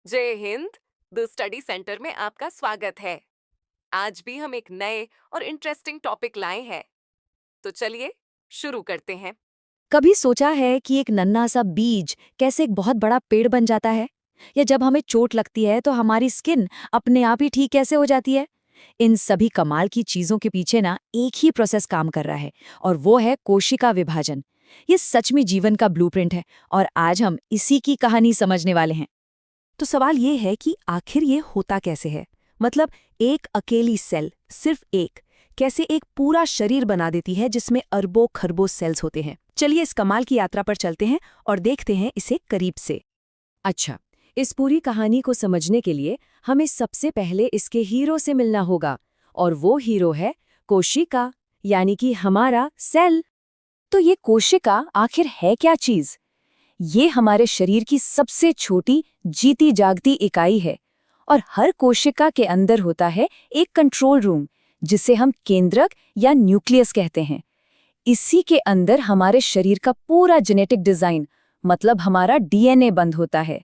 जय Hind. The study centre में आपका स्वागत है। आज भी हम एक नए और इंटरेस्टिंग टॉपिक लाए हैं, तो चलिए शुरू करते हैं। कभी सोचा है कि एक नन्हा सा बीज कैसे एक बहुत बड़ा पेड़ बन जाता है? या जब हमें चोट लगती है तो हमारी स्किन अपने आप ही ठीक कैसे हो जाती है? इन सभी कमाल की चीजों के पीछे ना एक ही प्रोसेस काम कर रहा है, और वो है कोशिका विभाजन। ये सच में जीवन का ब्लूप्रिंट है, और आज हम इसी की कहानी समझने वाले हैं। तो सवाल ये है कि आखिर ये होता कैसे है? मतलब एक अकेली सेल, सिर्फ एक, कैसे एक पूरा शरीर बना देती है जिसमें अरबों खरबों सेल्स होते हैं। चलिए इस कमाल की यात्रा पर चलते हैं और देखते हैं इसे करीब से। अच्छा, इस पूरी कहानी को समझने के लिए हमें सबसे पहले इसके हीरो से मिलना होगा, और वो हीरो है कोशिका, यानी कि हमारा सेल। तो ये कोशिका आखिर है क्या चीज? ये हमारे शरीर की सबसे छोटी जीती जागती इकाई है, और हर कोशिका के अंदर होता है एक कंट्रोल रूम, जिसे हम केंद्रक या न्यूक्लियस कहते हैं। इसी के अंदर हमारे शरीर का पूरा जेनेटिक डिजाइन, मतलब हमारा डीएनए बंद होता है।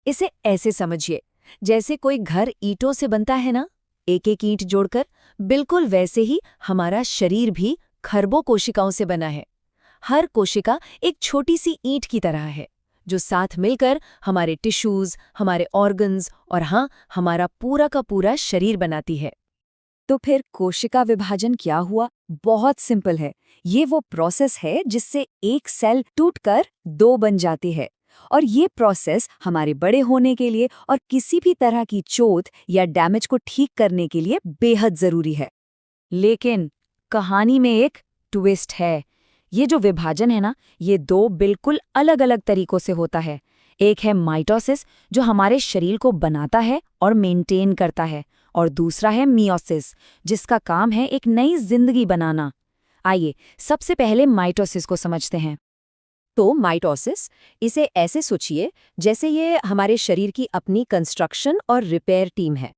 इसे ऐसे समझिए, जैसे कोई घर ईंटों से बनता है ना, एक एक ईंट जोड़कर, बिल्कुल वैसे ही हमारा शरीर भी खरबों कोशिकाओं से बना है। हर कोशिका एक छोटी सी ईंट की तरह है, जो साथ मिलकर हमारे टिश्यूज, हमारे ऑर्गन्स और हाँ, हमारा पूरा का पूरा शरीर बनाती है। तो फिर कोशिका विभाजन क्या हुआ? बहुत सिंपल है। ये वो प्रोसेस है जिससे एक सेल टूटकर दो बन जाती है, और ये प्रोसेस हमारे बड़े होने के लिए और किसी भी तरह की चोट या डैमेज को ठीक करने के लिए बेहद जरूरी है। लेकिन कहानी में एक ट्विस्ट है। ये जो विभाजन है ना, ये दो बिल्कुल अलग अलग तरीकों से होता है। एक है माइटोसिस, जो हमारे शरीर को बनाता है और मेंटेन करता है, और दूसरा है मियोसिस, जिसका काम है एक नई जिंदगी बनाना। आइए सबसे पहले माइटोसिस को समझते हैं। तो माइटोसिस, इसे ऐसे सोचिए जैसे ये हमारे शरीर की अपनी कंस्ट्रक्शन और रिपेयर टीम है।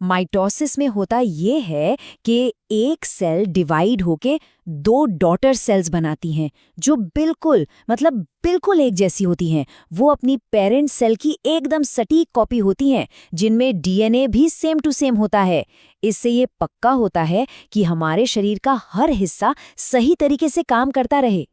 माइटोसिस में होता ये है कि एक सेल डिवाइड होके दो डॉटर सेल्स बनाती हैं, जो बिल्कुल एक जैसी होती हैं। वो अपनी पेरेंट सेल की एकदम सटीक कॉपी होती हैं, जिनमें डीएनए भी सेम टू सेम होता है। इससे ये पक्का होता है कि हमारे शरीर का हर हिस्सा सही तरीके से काम करता रहे।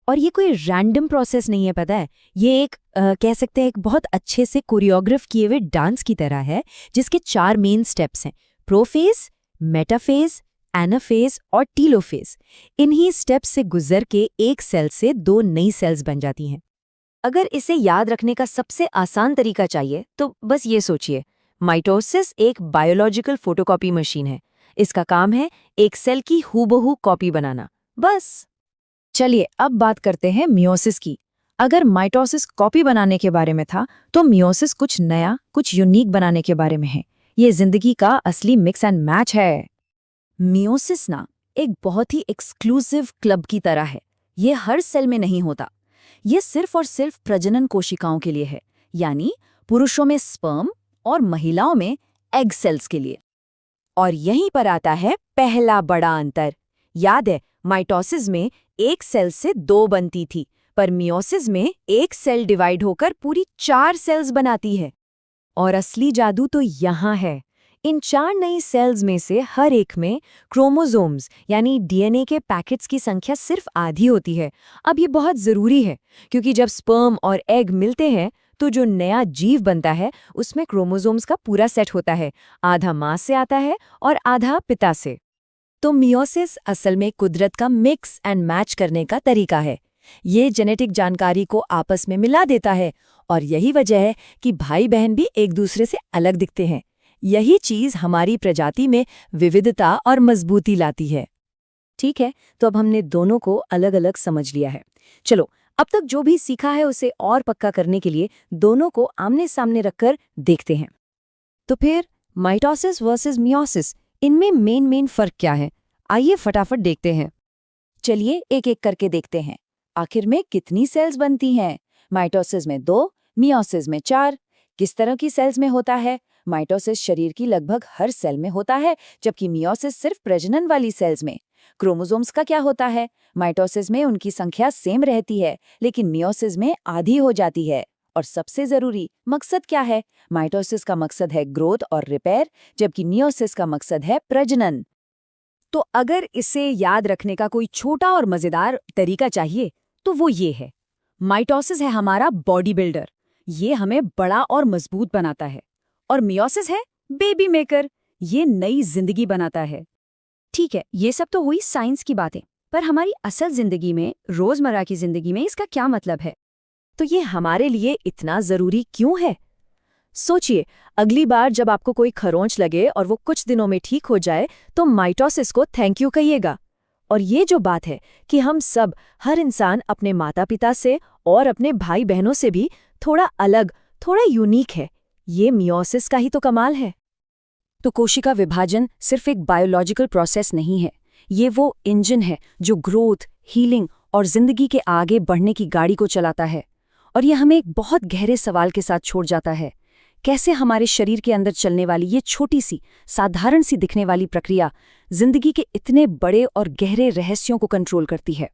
और ये कोई रैंडम प्रोसेस नहीं है, पता है। ये एक कह सकते हैं एक बहुत अच्छे से कोरियोग्राफ किए हुए डांस की तरह है, जिसके 4 मेन स्टेप्स हैं: प्रोफेज, मेटाफेज, एनाफेज और टीलोफेज। इन्हीं स्टेप्स से गुजर के एक सेल से दो नई सेल्स बन जाती हैं। अगर इसे याद रखने का सबसे आसान तरीका चाहिए तो बस ये सोचिए, माइटोसिस एक बायोलॉजिकल फोटोकॉपी मशीन है। इसका काम है एक सेल की हूबहू कॉपी बनाना, बस। चलिए अब बात करते हैं मियोसिस की। अगर माइटोसिस कॉपी बनाने के बारे में था, तो मियोसिस कुछ नया, कुछ यूनिक बनाने के बारे में है। ये जिंदगी का असली मिक्स एंड मैच है। मियोसिस ना एक बहुत ही एक्सक्लूसिव क्लब की तरह है। ये हर सेल में नहीं होता। ये सिर्फ और सिर्फ प्रजनन कोशिकाओं के लिए है, यानी पुरुषों में स्पर्म और महिलाओं में एग सेल्स के लिए। और यहीं पर आता है पहला बड़ा अंतर। याद है, माइटोसिस में एक सेल से दो बनती थी, पर मियोसिस में एक सेल डिवाइड होकर पूरी 4 सेल्स बनाती है। और असली जादू तो यहाँ है। इन 4 नई सेल्स में से हर एक में क्रोमोसोम्स यानी डीएनए के पैकेट्स की संख्या सिर्फ आधी होती है। अब ये बहुत जरूरी है, क्योंकि जब स्पर्म और एग मिलते हैं तो जो नया जीव बनता है उसमें क्रोमोसोम्स का पूरा सेट होता है। आधा माँ से आता है और आधा पिता से। तो मियोसिस असल में कुदरत का मिक्स एंड मैच करने का तरीका है। ये जेनेटिक जानकारी को आपस में मिला देता है, और यही वजह है कि भाई बहन भी एक दूसरे से अलग दिखते हैं। यही चीज हमारी प्रजाति में विविधता और मजबूती लाती है। ठीक है, तो अब हमने दोनों को अलग अलग समझ लिया है। चलो अब तक जो भी सीखा है उसे और पक्का करने के लिए दोनों को आमने सामने रखकर देखते हैं। तो फिर माइटोसिस वर्सेस मियोसिस, इनमें मेन फर्क क्या है? आइए फटाफट देखते हैं। चलिए एक एक करके देखते हैं। आखिर में कितनी सेल्स बनती हैं? माइटोसिस में 2, मियोसिस में 4। किस तरह की सेल्स में होता है? माइटोसिस शरीर की लगभग हर सेल में होता है, जबकि मियोसिस सिर्फ प्रजनन वाली सेल्स में। क्रोमोसोम्स का क्या होता है? माइटोसिस में उनकी संख्या सेम रहती है, लेकिन मियोसिस में आधी हो जाती है। और सबसे जरूरी मकसद क्या है? माइटोसिस का मकसद है ग्रोथ और रिपेयर, जबकि मियोसिस का मकसद है प्रजनन। तो अगर इसे याद रखने का कोई छोटा और मजेदार तरीका चाहिए तो वो ये है। माइटोसिस है हमारा बॉडी बिल्डर, ये हमें बड़ा और मजबूत बनाता है। और मियोसिस है बेबी मेकर, ये नई जिंदगी बनाता है। ठीक है, ये सब तो हुई साइंस की बातें, पर हमारी असल जिंदगी में, रोजमर्रा की जिंदगी में इसका क्या मतलब है? तो ये हमारे लिए इतना जरूरी क्यों है? सोचिए, अगली बार जब आपको कोई खरोंच लगे और वो कुछ दिनों में ठीक हो जाए तो माइटोसिस को थैंक यू कहिएगा। और ये जो बात है कि हम सब, हर इंसान अपने माता पिता से और अपने भाई बहनों से भी थोड़ा अलग, थोड़ा यूनिक है, ये मियोसिस का ही तो कमाल है। तो कोशिका विभाजन सिर्फ एक बायोलॉजिकल प्रोसेस नहीं है, ये वो इंजन है जो ग्रोथ, हीलिंग और जिंदगी के आगे बढ़ने की गाड़ी को चलाता है। और ये हमें एक बहुत गहरे सवाल के साथ छोड़ जाता है, कैसे हमारे शरीर के अंदर चलने वाली ये छोटी सी, साधारण सी दिखने वाली प्रक्रिया जिंदगी के इतने बड़े और गहरे रहस्यों को कंट्रोल करती है।